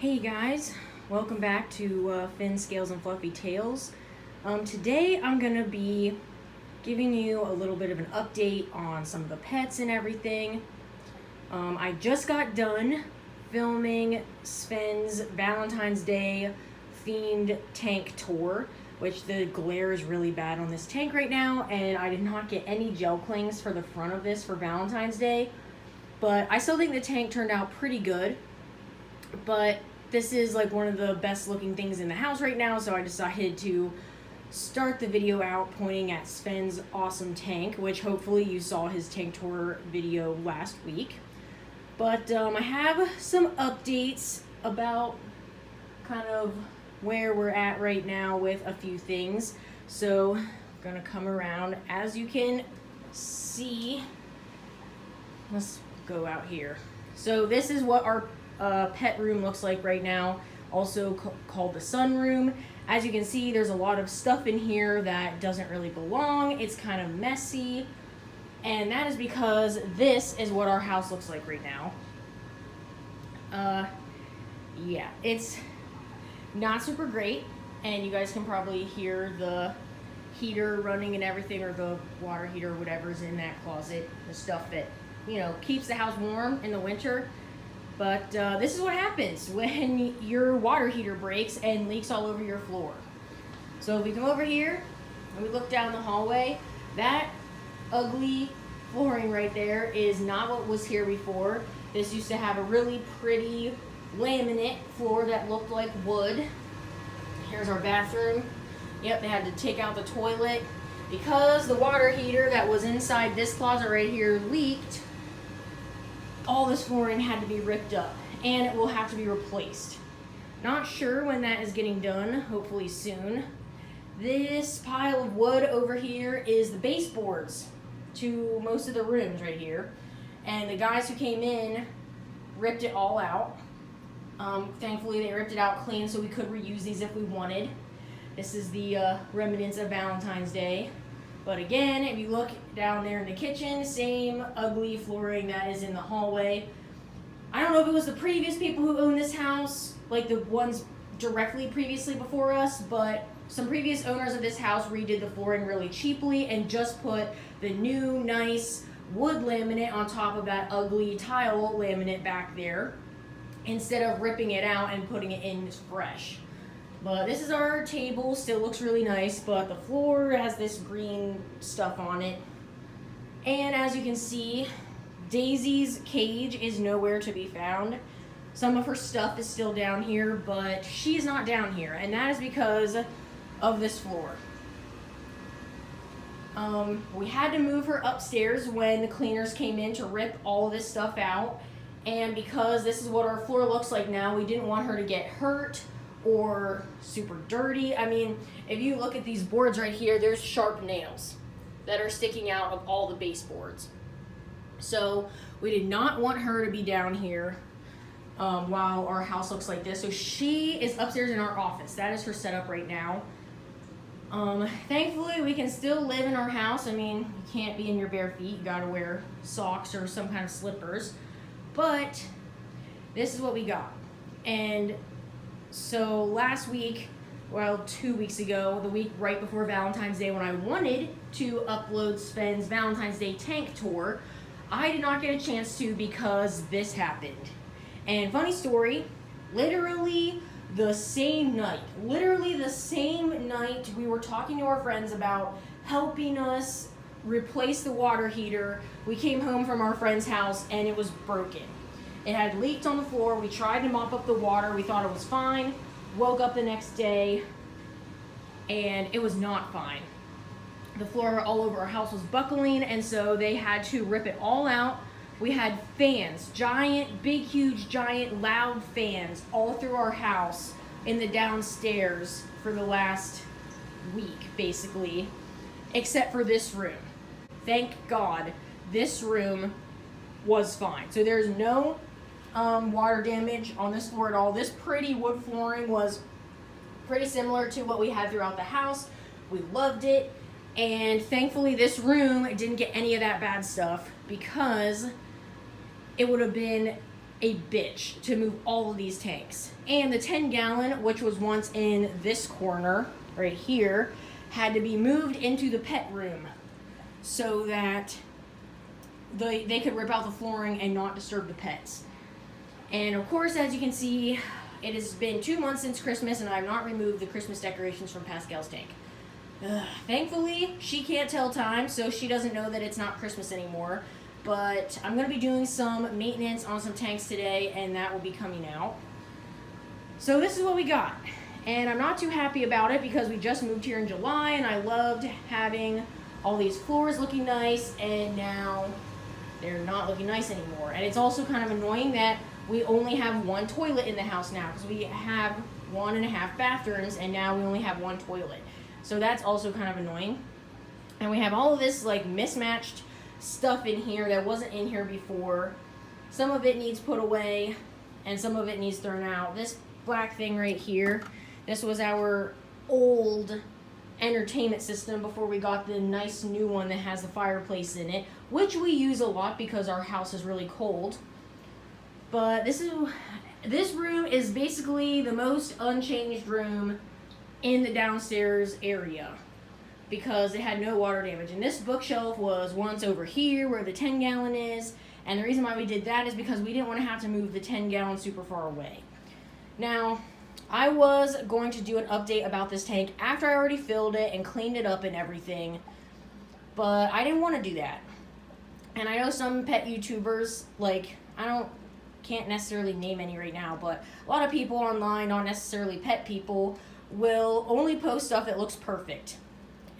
Hey guys, welcome back to Fin, Scales, and Fluffy Tales. Today I'm going to be giving you a little bit of an update on some of the pets and everything. I just got done filming Sven's Valentine's Day themed tank tour, which the glare is really bad on this tank right now, and I did not get any gel clings for the front of this for Valentine's Day, but I still think the tank turned out pretty good. But this is like one of the best looking things in the house right now, so I decided to start the video out pointing at Sven's awesome tank, which hopefully you saw his tank tour video last week. But I have some updates about kind of where we're at right now with a few things. So I'm gonna come around. As you can see, let's go out here. So this is what our pet room looks like right now, also called the sun room. As you can see, there's a lot of stuff in here that doesn't really belong. It's kind of messy, and that is because this is what our house looks like right now. Yeah, it's not super great, and you guys can probably hear the heater running and everything, or the water heater, or whatever's in that closet, the stuff that, you know, keeps the house warm in the winter. But this is what happens when your water heater breaks and leaks all over your floor. So if we come over here and we look down the hallway, that ugly flooring right there is not what was here before. This used to have a really pretty laminate floor that looked like wood. Here's our bathroom. Yep, they had to take out the toilet because the water heater that was inside this closet right here leaked. All this flooring had to be ripped up, and it will have to be replaced. Not sure when that is getting done, hopefully soon. This pile of wood over here is the baseboards to most of the rooms right here, and the guys who came in ripped it all out. Thankfully they ripped it out clean so we could reuse these if we wanted. This is the remnants of Valentine's Day. But again, if you look down there in the kitchen, same ugly flooring that is in the hallway. I don't know if it was the previous people who owned this house, like the ones directly previously before us, but some previous owners of this house redid the flooring really cheaply and just put the new, nice wood laminate on top of that ugly tile laminate back there, instead of ripping it out and putting it in fresh. But this is our table, still looks really nice, but the floor has this green stuff on it. And as you can see, Daisy's cage is nowhere to be found. Some of her stuff is still down here, but she's not down here, and that is because of this floor. We had to move her upstairs when the cleaners came in to rip all of this stuff out, and because this is what our floor looks like now, we didn't want her to get hurt or super dirty. I mean, if you look at these boards right here, there's sharp nails that are sticking out of all the baseboards. So we did not want her to be down here while our house looks like this. So she is upstairs in our office. That is her setup right now. Thankfully, we can still live in our house. I mean, you can't be in your bare feet. You gotta wear socks or some kind of slippers. But this is what we got. And so last week, well, 2 weeks ago, the week right before Valentine's Day, when I wanted to upload Sven's Valentine's Day tank tour, I did not get a chance to because this happened. And funny story, literally the same night we were talking to our friends about helping us replace the water heater, we came home from our friend's house and it was broken. It had leaked on the floor. We tried to mop up the water. We thought it was fine. Woke up the next day, and it was not fine. The floor all over our house was buckling, and so they had to rip it all out. We had fans, giant, big, huge, giant, loud fans all through our house in the downstairs for the last week, basically, except for this room. Thank God this room was fine. So there's no water damage on this floor at all. This pretty wood flooring was pretty similar to what we had throughout the house. We loved it, and thankfully this room didn't get any of that bad stuff, because it would have been a bitch to move all of these tanks. And the 10-gallon, which was once in this corner right here, had to be moved into the pet room so that they could rip out the flooring and not disturb the pets. And of course, as you can see, it has been 2 months since Christmas and I have not removed the Christmas decorations from Pascal's tank. Thankfully, she can't tell time, so she doesn't know that it's not Christmas anymore. But I'm going to be doing some maintenance on some tanks today, and that will be coming out. So this is what we got. And I'm not too happy about it because we just moved here in July, and I loved having all these floors looking nice, and now they're not looking nice anymore. And it's also kind of annoying that we only have one toilet in the house now because we have 1.5 bathrooms, and now we only have one toilet. So that's also kind of annoying. And we have all of this like mismatched stuff in here that wasn't in here before. Some of it needs put away and some of it needs thrown out. This black thing right here, this was our old entertainment system before we got the nice new one that has the fireplace in it, which we use a lot because our house is really cold. But this room is basically the most unchanged room in the downstairs area because it had no water damage. And this bookshelf was once over here where the 10-gallon is, and the reason why we did that is because we didn't want to have to move the 10-gallon super far away. Now, I was going to do an update about this tank after I already filled it and cleaned it up and everything, but I didn't want to do that. And I know some pet YouTubers, like, can't necessarily name any right now, but a lot of people online, not necessarily pet people, will only post stuff that looks perfect.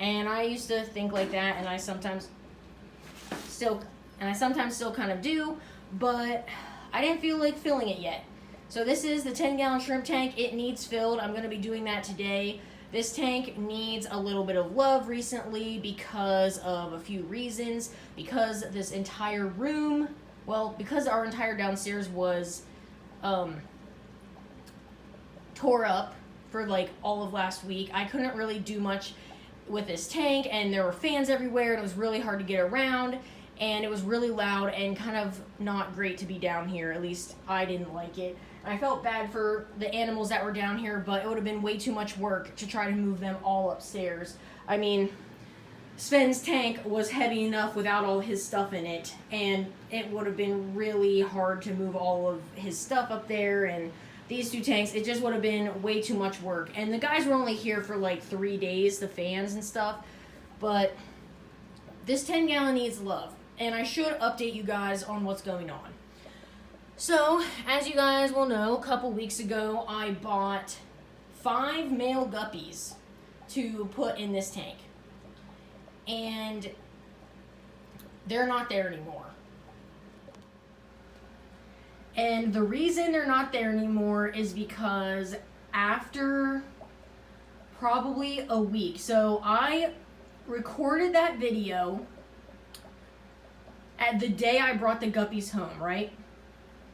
And I used to think like that, and I sometimes still kind of do, but I didn't feel like filling it yet. So this is the 10-gallon shrimp tank. It needs filled. I'm going to be doing that today. This tank needs a little bit of love recently because of a few reasons. Because this entire room, because our entire downstairs was tore up for like all of last week, I couldn't really do much with this tank, and there were fans everywhere, and it was really hard to get around, and it was really loud and kind of not great to be down here. At least I didn't like it. I felt bad for the animals that were down here, but it would have been way too much work to try to move them all upstairs. I mean, Sven's tank was heavy enough without all his stuff in it, and it would have been really hard to move all of his stuff up there, and these two tanks, it just would have been way too much work. And the guys were only here for like 3 days, the fans and stuff, but this 10-gallon needs love, and I should update you guys on what's going on. So, as you guys will know, a couple weeks ago, I bought 5 male guppies to put in this tank. And they're not there anymore. And the reason they're not there anymore is because after probably a week, so I recorded that video at the day I brought the guppies home, right?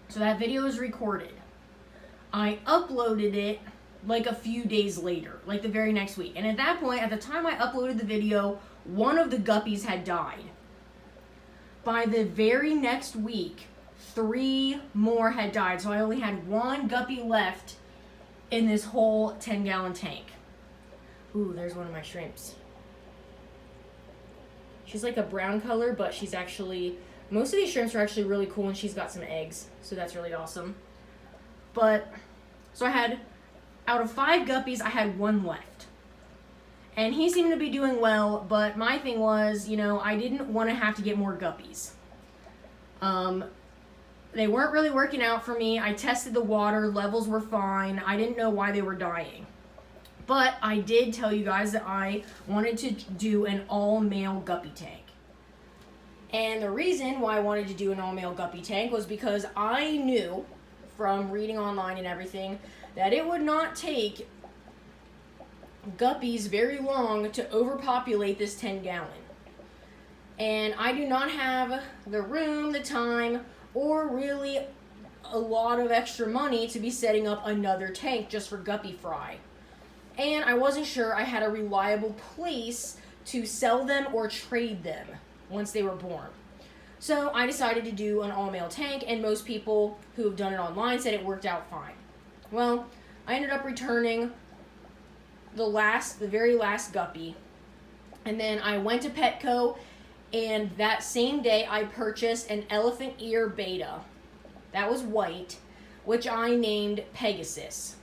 So that video is recorded. I uploaded it like a few days later, like the very next week. And at that point, at the time I uploaded the video, one of the guppies had died. By the very next week, 3 more had died. So I only had 1 guppy left in this whole 10-gallon tank. Ooh, there's one of my shrimps. She's like a brown color, but she's actually... Most of these shrimps are actually really cool, and she's got some eggs, so that's really awesome. But, so I had, out of 5 guppies, I had 1 left. And he seemed to be doing well, but my thing was, I didn't want to have to get more guppies. They weren't really working out for me. I tested the water, levels were fine. I didn't know why they were dying. But I did tell you guys that I wanted to do an all-male guppy tank. And the reason why I wanted to do an all-male guppy tank was because I knew from reading online and everything that it would not take guppies very long to overpopulate this 10-gallon. And I do not have the room, the time, or really a lot of extra money to be setting up another tank just for guppy fry. And I wasn't sure I had a reliable place to sell them or trade them once they were born. So I decided to do an all-male tank, and most people who have done it online said it worked out fine. Well, I ended up returning the very last guppy, and then I went to Petco, and that same day I purchased an elephant ear beta that was white, which I named Pegasus.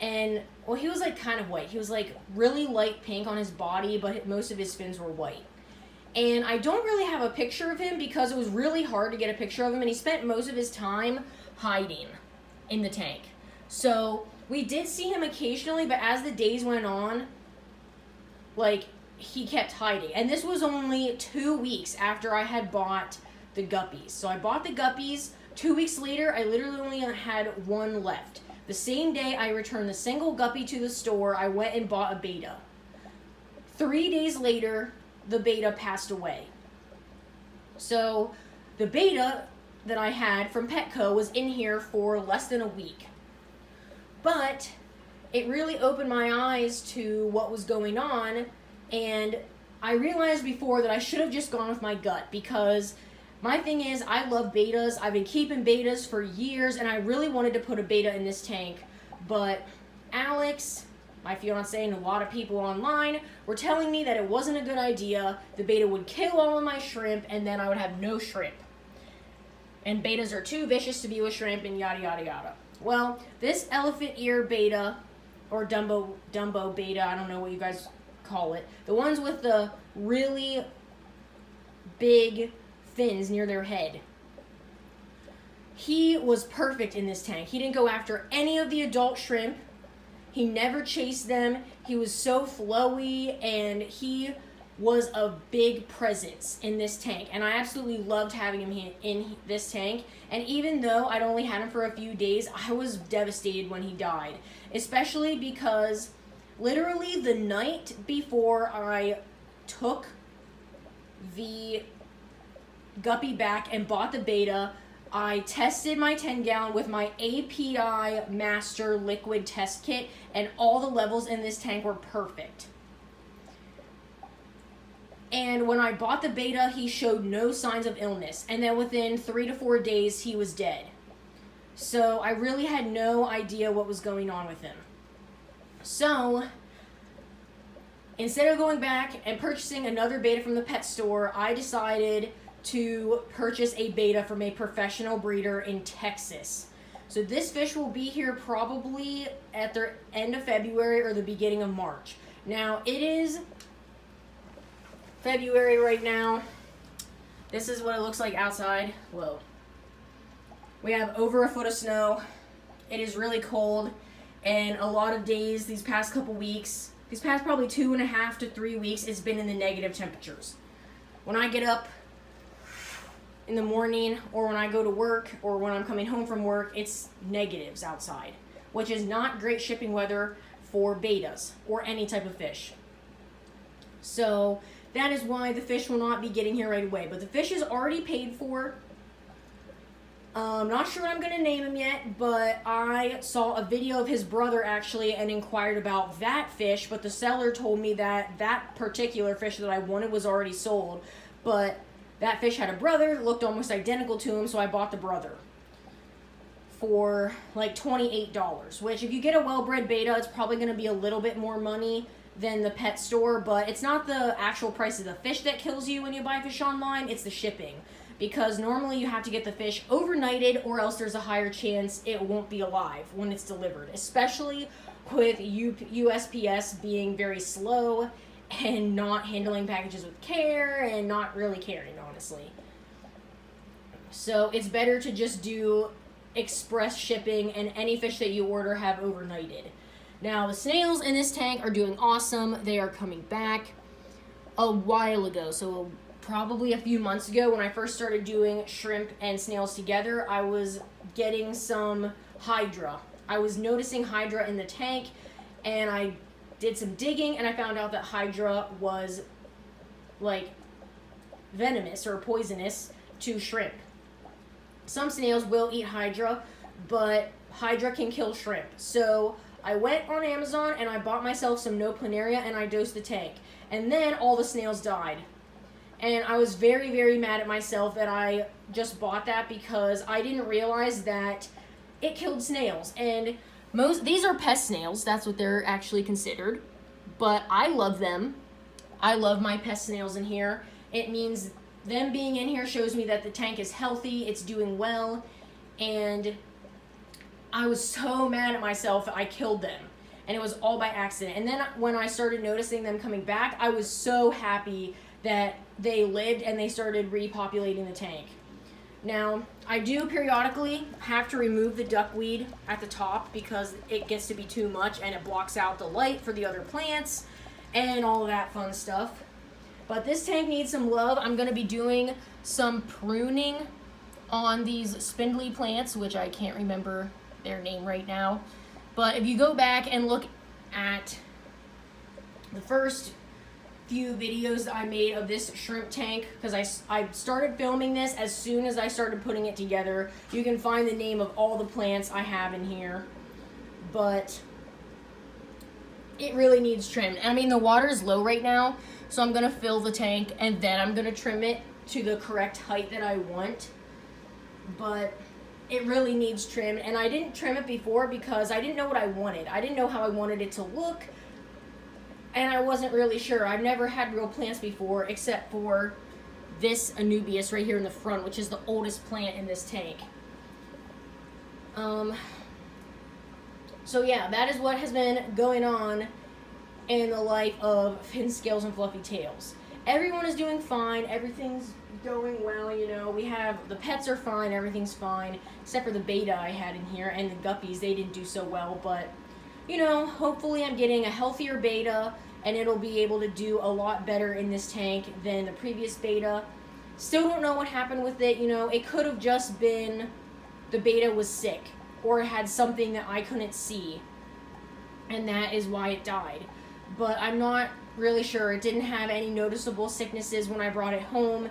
And, well, he was like kind of white. He was like really light pink on his body, but most of his fins were white. And I don't really have a picture of him because it was really hard to get a picture of him, and he spent most of his time hiding in the tank. So we did see him occasionally, but as the days went on, like, he kept hiding. And this was only 2 weeks after I had bought the guppies. So I bought the guppies. 2 weeks later, I literally only had one left. The same day I returned the single guppy to the store, I went and bought a beta. 3 days later, the beta passed away. So the beta that I had from Petco was in here for less than a week. But it really opened my eyes to what was going on, and I realized before that I should have just gone with my gut, because my thing is, I love betas. I've been keeping betas for years, and I really wanted to put a beta in this tank, but Alex, my fiance, and a lot of people online were telling me that it wasn't a good idea. The beta would kill all of my shrimp, and then I would have no shrimp. And betas are too vicious to be with shrimp, and yada, yada, yada. Well, this elephant ear beta, or Dumbo beta, I don't know what you guys call it, the ones with the really big fins near their head, he was perfect in this tank. He didn't go after any of the adult shrimp. He never chased them. He was so flowy, and he was a big presence in this tank, and I absolutely loved having him in this tank. And even though I'd only had him for a few days, I was devastated when he died, especially because literally the night before I took the guppy back and bought the beta, I tested my 10-gallon with my API Master liquid test kit, and all the levels in this tank were perfect. And when I bought the beta, he showed no signs of illness. And then within 3 to 4 days, he was dead. So I really had no idea what was going on with him. So instead of going back and purchasing another beta from the pet store, I decided to purchase a beta from a professional breeder in Texas. So this fish will be here probably at the end of February or the beginning of March. Now, it is February right now. This is what it looks like outside. Whoa. We have over a foot of snow. It is really cold, and a lot of days these past couple weeks, these past probably 2.5 to 3 weeks, it's been in the negative temperatures. When I get up in the morning, or when I go to work, or when I'm coming home from work, it's negatives outside, which is not great shipping weather for betas or any type of fish. So that is why the fish will not be getting here right away. But the fish is already paid for. Not sure what I'm going to name him yet, but I saw a video of his brother actually and inquired about that fish, but the seller told me that that particular fish that I wanted was already sold. But that fish had a brother that looked almost identical to him, so I bought the brother for like $28, which if you get a well-bred beta, it's probably going to be a little bit more money than the pet store, but it's not the actual price of the fish that kills you when you buy fish online, it's the shipping. Because normally you have to get the fish overnighted, or else there's a higher chance it won't be alive when it's delivered, especially with USPS being very slow and not handling packages with care and not really caring, honestly. So it's better to just do express shipping, and any fish that you order have overnighted. Now, the snails in this tank are doing awesome. They are coming back. A while ago, so probably a few months ago, when I first started doing shrimp and snails together, I was getting some hydra. I was noticing hydra in the tank, and I did some digging, and I found out that hydra was like venomous or poisonous to shrimp. Some snails will eat hydra, but hydra can kill shrimp. So I went on Amazon and I bought myself some no planaria, and I dosed the tank. And then all the snails died. And I was very, very mad at myself that I just bought that because I didn't realize that it killed snails. And these are pest snails, that's what they're actually considered. But I love them. I love my pest snails in here. It means them being in here shows me that the tank is healthy, it's doing well, and I was so mad at myself that I killed them. And it was all by accident. And then when I started noticing them coming back, I was so happy that they lived and they started repopulating the tank. Now, I do periodically have to remove the duckweed at the top because it gets to be too much and it blocks out the light for the other plants and all of that fun stuff. But this tank needs some love. I'm going to be doing some pruning on these spindly plants, which I can't remember their name right now. But if you go back and look at the first few videos that I made of this shrimp tank, because I started filming this as soon as I started putting it together. You can find the name of all the plants I have in here. But it really needs trimmed. I mean, the water is low right now, so I'm going to fill the tank and then I'm going to trim it to the correct height that I want. But it really needs trimmed, and I didn't trim it before because I didn't know what I wanted. I didn't know how I wanted it to look, and I wasn't really sure. I've never had real plants before except for this Anubias right here in the front, which is the oldest plant in this tank. So yeah, that is what has been going on in the life of Fin Scales and Fluffy Tails. Everyone is doing fine. Everything's going well, you know. We have, the pets are fine. Everything's fine. Except for the beta I had in here and the guppies. They didn't do so well. But, you know, hopefully I'm getting a healthier beta and it'll be able to do a lot better in this tank than the previous beta. Still don't know what happened with it. You know, it could have just been the beta was sick or had something that I couldn't see. And that is why it died. But I'm not really sure. It didn't have any noticeable sicknesses when I brought it home,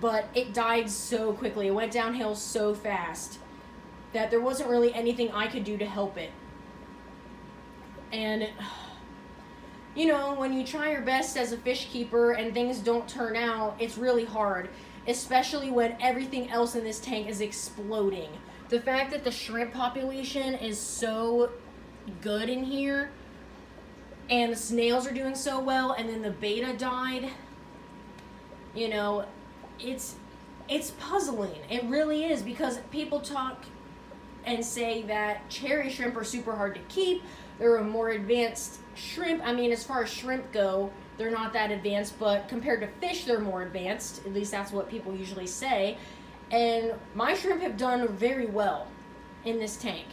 but it died so quickly. It went downhill so fast that there wasn't really anything I could do to help it. And, you know, when you try your best as a fish keeper and things don't turn out, it's really hard, especially when everything else in this tank is exploding. The fact that the shrimp population is so good in here, and the snails are doing so well, and then the beta died, you know, it's puzzling. It really is, because people talk and say that cherry shrimp are super hard to keep. They're a more advanced shrimp. I mean, as far as shrimp go, they're not that advanced, but compared to fish, they're more advanced. At least that's what people usually say. And my shrimp have done very well in this tank.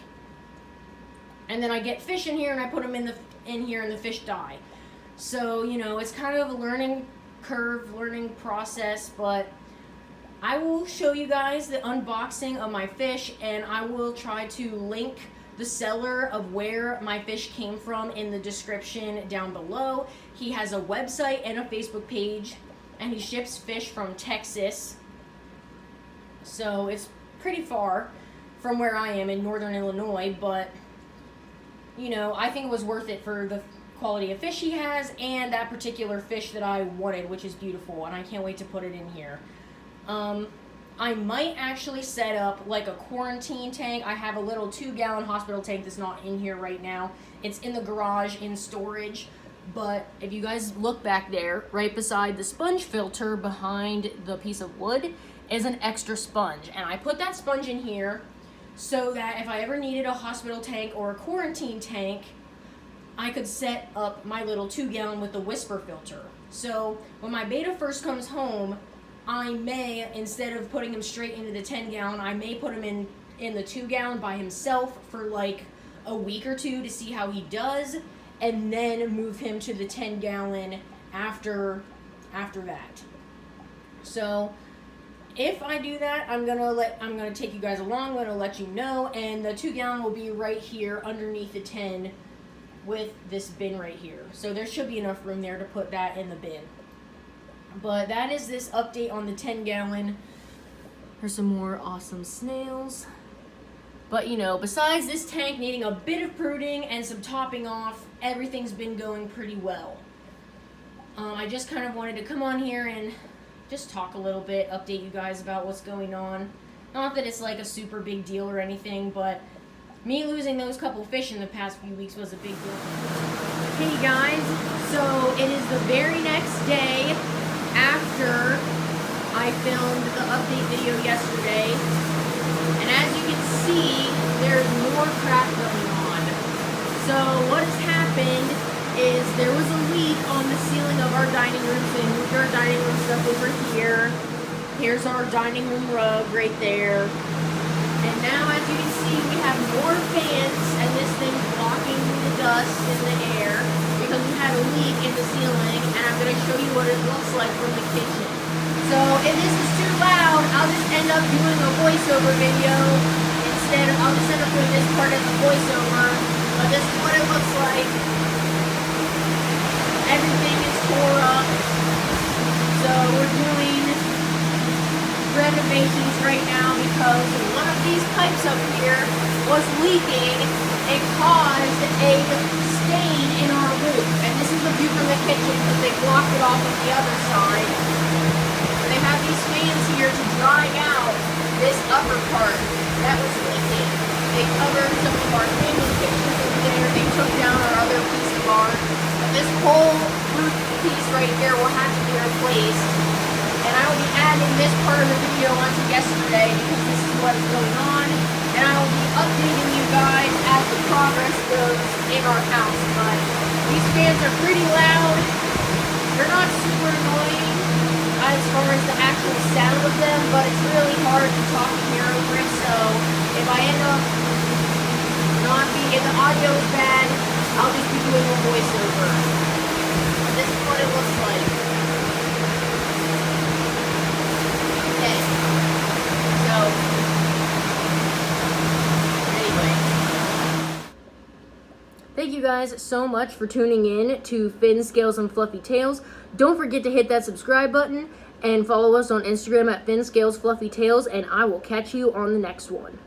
And then I get fish in here and I put them in here and the fish die. So, you know, it's kind of a learning curve, learning process, but I will show you guys the unboxing of my fish, and I will try to link the seller of where my fish came from in the description down below. He has a website and a Facebook page, and he ships fish from Texas. So it's pretty far from where I am in northern Illinois, but you know, I think it was worth it for the quality of fish he has and that particular fish that I wanted, which is beautiful, and I can't wait to put it in here. I might actually set up like a quarantine tank. I have a little 2-gallon hospital tank that's not in here right now. It's in the garage in storage, but if you guys look back there, right beside the sponge filter behind the piece of wood is an extra sponge, and I put that sponge in here so that if I ever needed a hospital tank or a quarantine tank, I could set up my little 2-gallon with the whisper filter. So when my beta first comes home, I may, instead of putting him straight into the 10-gallon, I may put him in the 2-gallon by himself for like a week or two to see how he does, and then move him to the 10-gallon after that. So if I do that, I'm gonna take you guys along. I'm gonna let you know, and the 2-gallon will be right here underneath the 10 with this bin right here. So there should be enough room there to put that in the bin. But that is this update on the 10-gallon. There's some more awesome snails. But you know, besides this tank needing a bit of pruning and some topping off, everything's been going pretty well. I just kind of wanted to come on here and just talk a little bit, update you guys about what's going on. Not that it's like a super big deal or anything, but me losing those couple fish in the past few weeks was a big deal. Hey guys, so it is the very next day after I filmed the update video yesterday, and as you can see, there's more crap going on. So what has happened is there was a leak on the ceiling of our dining room, so we moved our dining room stuff over here. Here's our dining room rug right there. And now, as you can see, we have more fans, and this thing's blocking the dust in the air because we had a leak in the ceiling, and I'm going to show you what it looks like from the kitchen. So, if this is too loud, I'll just end up doing a voiceover video instead. I'll just end up doing this part as a voiceover, but this is what it looks like. Everything is tore up, so we're doing renovations right now because one of these pipes up here was leaking and caused a stain in our roof. And this is the view from the kitchen because they blocked it off on the other side. They have these fans here to dry out this upper part that was leaking. They covered some of our table pictures over there. They took down our other piece of art. And this whole roof piece right here will have to be replaced. And I will be adding this part of the video onto yesterday because this is what is going on. And I will be updating you guys as the progress goes in our house. But these fans are pretty loud. They're not super annoying as far as the actual sound of them, but it's really hard to talk and hear over it. So if I end up if the audio is bad, I'll just be doing a voiceover. But this is what it looks like. Thank you guys so much for tuning in to Fin, Scales, and Fluffy Tails. Don't forget to hit that subscribe button and follow us on Instagram at Fin, Scales, Fluffy Tails, and I will catch you on the next one.